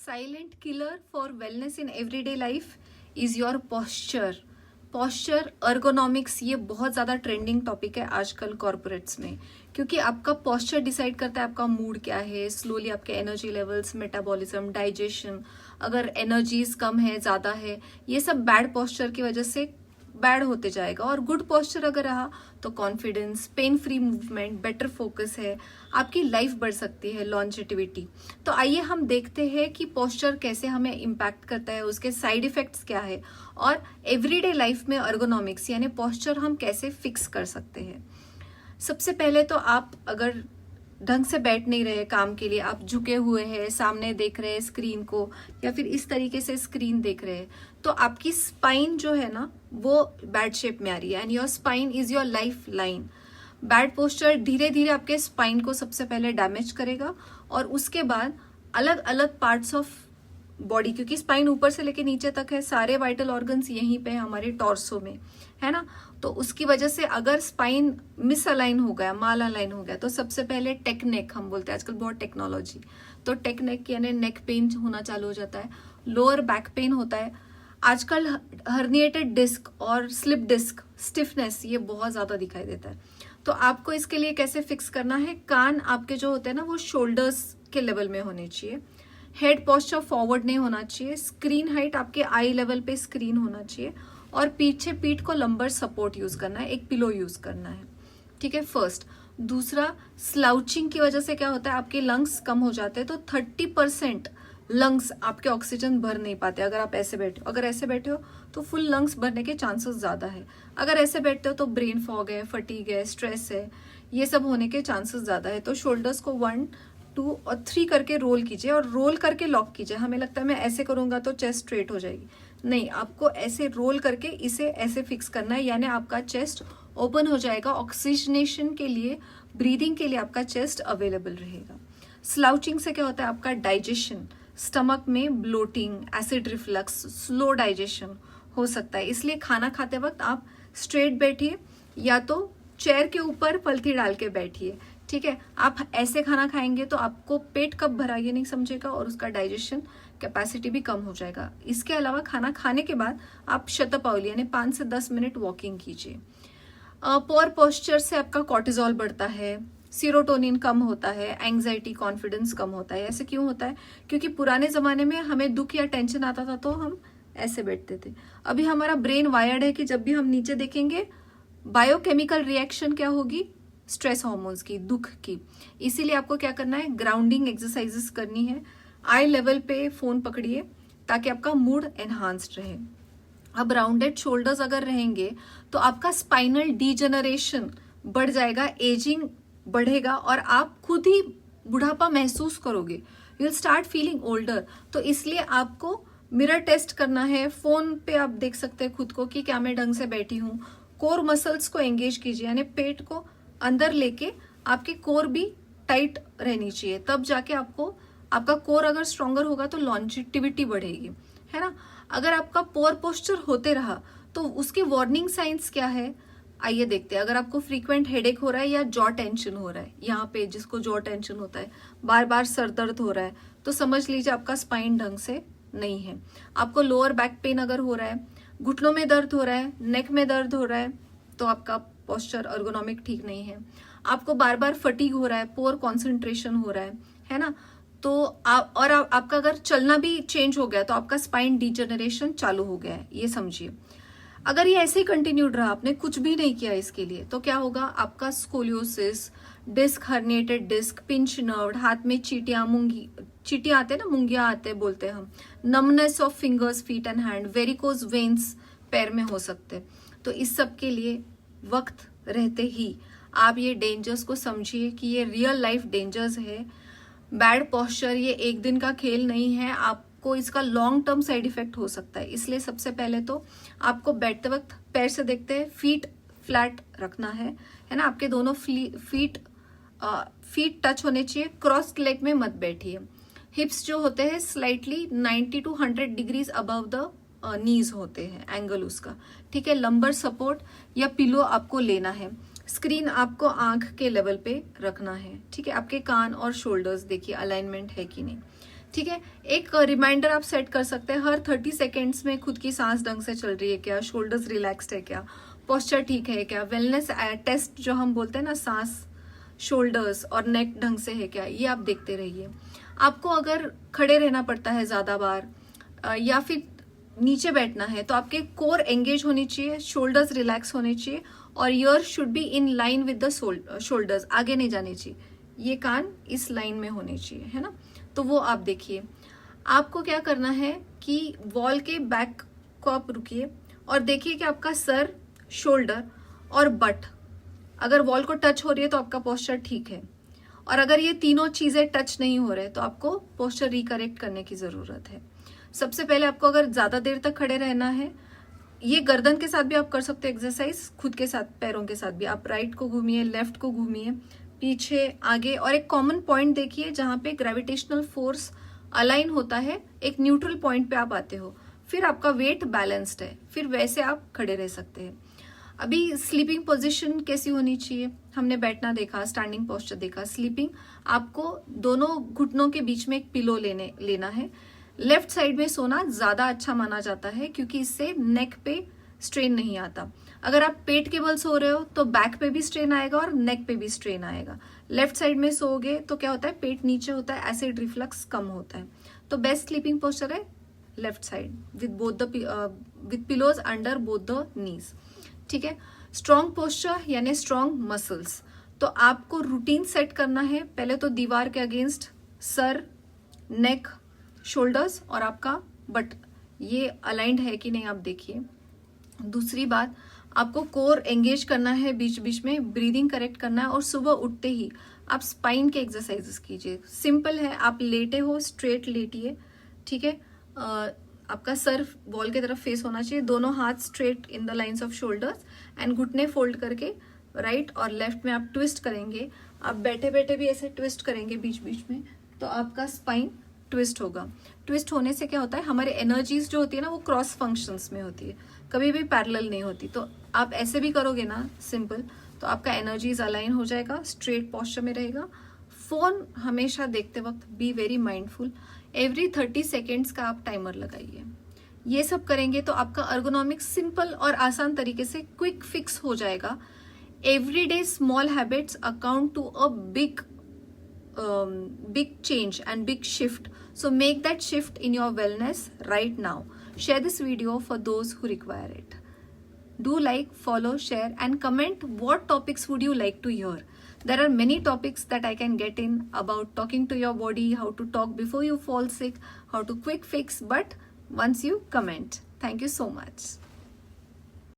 Silent killer for wellness in everyday life is your posture. Posture ergonomics ये बहुत ज़्यादा trending topic है आजकल कॉर्पोरेट्स में, क्योंकि आपका पोस्चर डिसाइड करता है आपका मूड क्या है, स्लोली आपके एनर्जी लेवल्स, मेटाबॉलिज्म, डाइजेशन, अगर एनर्जीज कम है ज़्यादा है, ये सब बैड पोस्चर की वजह से बैड होते जाएगा। और गुड पोस्चर अगर रहा तो confidence, pain free movement, better focus है, आपकी लाइफ बढ़ सकती है, लॉन्जेटिविटी। तो आइए हम देखते हैं कि पोस्चर कैसे हमें इम्पैक्ट करता है, उसके साइड इफेक्ट्स क्या है और एवरीडे लाइफ में अर्गोनॉमिक्स यानी पोस्चर हम कैसे फिक्स कर सकते हैं। सबसे पहले तो आप अगर ढंग से बैठ नहीं रहे काम के लिए, आप झुके हुए हैं, सामने देख रहे हैं स्क्रीन को या फिर इस तरीके से स्क्रीन देख रहे हैं, तो आपकी स्पाइन जो है ना वो बैड शेप में आ रही है and your spine is your life line. Bad posture धीरे धीरे आपके स्पाइन को सबसे पहले डैमेज करेगा और उसके बाद अलग अलग पार्ट्स ऑफ बॉडी, क्योंकि स्पाइन ऊपर से लेके नीचे तक है, सारे वाइटल ऑर्गन्स यहीं पे है हमारे टॉर्सो में, है ना। तो उसकी वजह से अगर स्पाइन मिस अलाइन हो गया, माल अलाइन हो गया, तो सबसे पहले टेक नेक हम बोलते हैं, आजकल बहुत टेक्नोलॉजी, तो टेक नेक यानी नेक पेन होना चालू हो जाता है, लोअर बैक पेन होता है, आजकल हर्निएटेड डिस्क और स्लिप डिस्क, स्टिफनेस, ये बहुत ज्यादा दिखाई देता है। तो आपको इसके लिए कैसे फिक्स करना है, कान आपके जो होते हैं ना वो शोल्डर्स के लेवल में होने चाहिए, हेड पोस्चर फॉरवर्ड नहीं होना चाहिए, स्क्रीन हाइट आपके आई लेवल पे स्क्रीन होना चाहिए और पीछे पीठ को लंबर सपोर्ट यूज करना है, एक पिलो यूज करना है, ठीक है, फर्स्ट। दूसरा, स्लाउचिंग की वजह से क्या होता है, आपके लंग्स कम हो जाते हैं, तो 30% लंग्स आपके ऑक्सीजन भर नहीं पाते अगर आप ऐसे बैठे हो। अगर ऐसे बैठे हो तो फुल लंग्स भरने के चांसेस ज्यादा है, अगर ऐसे बैठते हो तो ब्रेन फॉग है, फटीग है, स्ट्रेस है, ये सब होने के चांसेस ज्यादा है। तो शोल्डर्स को 1, 2 और 3 करके रोल कीजिए और रोल करके लॉक कीजिए। हमें लगता है मैं ऐसे करूंगा तो चेस्ट स्ट्रेट हो जाएगी, नहीं, आपको ऐसे रोल करके इसे ऐसे फिक्स करना है, यानी आपका चेस्ट ओपन हो जाएगा, ऑक्सीजनेशन के लिए, ब्रीदिंग के लिए आपका चेस्ट अवेलेबल रहेगा। स्लाउचिंग से क्या होता है, आपका डाइजेशन, स्टमक में bloating, acid reflux, slow digestion हो सकता है, इसलिए खाना खाते वक्त आप स्ट्रेट बैठिए या तो चेयर के ऊपर पलथी डाल के बैठिए, ठीक है। आप ऐसे खाना खाएंगे तो आपको पेट कब भरा ये नहीं समझेगा और उसका डाइजेशन कैपेसिटी भी कम हो जाएगा। इसके अलावा खाना खाने के बाद आप शतपावली यानी 5 से 10 मिनट वॉकिंग कीजिए। पोअर पोस्चर से आपका कॉर्टिजोल बढ़ता है, सीरोटोनिन कम होता है, एंग्जाइटी, कॉन्फिडेंस कम होता है। ऐसे क्यों होता है, क्योंकि पुराने जमाने में हमें दुख या टेंशन आता था तो हम ऐसे बैठते थे। अभी हमारा ब्रेन वायर्ड है कि जब भी हम नीचे देखेंगे बायोकेमिकल रिएक्शन क्या होगी, स्ट्रेस हार्मोन्स की, दुख की। इसीलिए आपको क्या करना है, ग्राउंडिंग एक्सरसाइजेस करनी है, आई लेवल पे फोन पकड़िए ताकि आपका मूड एनहांस्ड रहे। अब राउंडेड शोल्डर्स अगर रहेंगे तो आपका स्पाइनल डीजेनरेशन बढ़ जाएगा, एजिंग बढ़ेगा और आप खुद ही बुढ़ापा महसूस करोगे, you will start feeling older. तो इसलिए आपको मिरर टेस्ट करना है, फोन पे आप देख सकते हैं खुद को कि क्या मैं ढंग से बैठी हूँ। कोर मसल्स को एंगेज कीजिए, यानी पेट को अंदर लेके आपकी कोर भी टाइट रहनी चाहिए, तब जाके आपको, आपका कोर अगर स्ट्रॉन्गर होगा तो लॉन्जिटिविटी बढ़ेगी, है ना। अगर आपका पोअर पोस्चर होते रहा तो उसकी वार्निंग साइंस क्या है, आइए देखते हैं। अगर आपको फ्रीक्वेंट हेडेक हो रहा है या जॉ टेंशन हो रहा है, यहाँ पे जिसको जॉ टेंशन होता है, बार बार सर दर्द हो रहा है, तो समझ लीजिए आपका स्पाइन ढंग से नहीं है। आपको लोअर बैक पेन अगर हो रहा है, घुटनों में दर्द हो रहा है, नेक में दर्द हो रहा है, तो आपका पोस्चर अर्गोनॉमिक ठीक नहीं है। आपको बार बार फटीग हो रहा है, पोअर कॉन्सेंट्रेशन हो रहा है ना, तो आपका अगर चलना भी चेंज हो गया तो आपका स्पाइन डिजेनरेशन चालू हो गया है, ये समझिए। अगर ये ऐसे ही कंटिन्यूड रहा, आपने कुछ भी नहीं किया इसके लिए, तो क्या होगा, आपका scoliosis, disc, herniated disc, pinch nerve, हाथ में चीटियां आते हैं ना, मुंगिया आते हैं बोलते हैं हम, numbness of fingers, feet and hand, varicose veins पैर में हो सकते हैं। तो इस सब के लिए वक्त रहते ही आप ये डेंजर्स को समझिए कि ये रियल लाइफ डेंजर्स है। बैड पोस्चर ये एक दिन का खेल नहीं है, आपको इसका लॉन्ग टर्म साइड इफेक्ट हो सकता है। इसलिए सबसे पहले तो आपको बैठते वक्त पैर से देखते हैं फीट फ्लैट रखना है ना, आपके दोनों फीट टच होने चाहिए, क्रॉस लेग में मत बैठिए। हिप्स जो होते हैं slightly 90 to 100 degrees above the knees होते हैं, एंगल उसका, ठीक है। लंबर सपोर्ट या पिलो आपको लेना है, स्क्रीन आपको आंख के लेवल पे रखना है, ठीक है। आपके कान और शोल्डर्स देखिए अलाइनमेंट है कि नहीं। ठीक है, एक रिमाइंडर आप सेट कर सकते हैं हर 30 सेकेंड्स में, खुद की सांस ढंग से चल रही है क्या, शोल्डर्स रिलैक्स्ड है क्या, पोस्चर ठीक है क्या, वेलनेस टेस्ट जो हम बोलते हैं ना, सांस, शोल्डर्स और नेक ढंग से है क्या, ये आप देखते रहिए। आपको अगर खड़े रहना पड़ता है ज्यादा बार या फिर नीचे बैठना है तो आपके कोर एंगेज होनी चाहिए, शोल्डर्स रिलैक्स होने चाहिए और year should be in line with the shoulders, आगे नहीं जाने चाहिए, ये कान इस लाइन में होने चाहिए, है ना। तो वो आप देखिए। आपको क्या करना है कि वॉल के बैक को आप रुकिए और देखिए कि आपका सर, शोल्डर और बट अगर वॉल को टच हो रही है तो आपका पोस्चर ठीक है, और अगर ये तीनों चीजें टच नहीं हो रहे तो आपको पोस्चर रिकरेक्ट करने की जरूरत है। सबसे पहले आपको अगर ज्यादा देर तक खड़े रहना है, ये गर्दन के साथ भी आप कर सकते हो एक्सरसाइज, खुद के साथ, पैरों के साथ भी। आप राइट को घूमिए, लेफ्ट को घूमिए, पीछे, आगे, और एक कॉमन पॉइंट देखिए जहां पे ग्रेविटेशनल फोर्स अलाइन होता है, एक न्यूट्रल पॉइंट पे आप आते हो, फिर आपका वेट बैलेंस्ड है, फिर वैसे आप खड़े रह सकते हैं। अभी स्लीपिंग पोजीशन कैसी होनी चाहिए, हमने बैठना देखा, स्टैंडिंग पोस्चर देखा। स्लीपिंग, आपको दोनों घुटनों के बीच में एक पिलो लेना है। लेफ्ट साइड में सोना ज्यादा अच्छा माना जाता है क्योंकि इससे नेक पे स्ट्रेन नहीं आता। अगर आप पेट के बल सो रहे हो तो बैक पे भी स्ट्रेन आएगा और नेक पे भी स्ट्रेन आएगा। लेफ्ट साइड में सोओगे तो क्या होता है, पेट नीचे होता है, एसिड रिफ्लक्स कम होता है। तो बेस्ट स्लीपिंग पोस्चर है left side with pillows under both the knees. ठीक है। स्ट्रॉन्ग पोस्चर यानी स्ट्रॉन्ग मसल्स, तो आपको रूटीन सेट करना है। पहले तो दीवार के अगेंस्ट सर, नेक, शोल्डर्स और आपका बट, ये अलाइंड है कि नहीं आप देखिए। दूसरी बात, आपको कोर एंगेज करना है, बीच बीच में ब्रीदिंग करेक्ट करना है, और सुबह उठते ही आप स्पाइन के एक्सरसाइजेस कीजिए। सिंपल है, आप लेटे हो, स्ट्रेट लेटिए, ठीक है। आपका सर वॉल की तरफ फेस होना चाहिए, दोनों हाथ straight in the lines off shoulders and घुटने फोल्ड करके राइट और लेफ्ट में आप ट्विस्ट करेंगे। आप बैठे बैठे भी ऐसे ट्विस्ट करेंगे बीच बीच में, तो आपका स्पाइन ट्विस्ट होगा। ट्विस्ट होने से क्या होता है, हमारे एनर्जीज जो होती है ना वो क्रॉस फंक्शंस में होती है, कभी भी पैरेलल नहीं होती। तो आप ऐसे भी करोगे ना सिंपल, तो आपका एनर्जीज अलाइन हो जाएगा, स्ट्रेट पोस्चर में रहेगा। फोन हमेशा देखते वक्त be very mindful, every 30 seconds का आप टाइमर लगाइए। ये सब करेंगे तो आपका अर्गोनॉमिक्स सिंपल और आसान तरीके से क्विक फिक्स हो जाएगा। Everyday small habits account to a big change and big shift, so make that shift in your wellness right now. Share this video for those who require it. Do like, follow, share and comment what topics would you like to hear. There are many topics that I can get in about talking to your body, how to talk before you fall sick, how to quick fix, but once you comment. Thank you so much.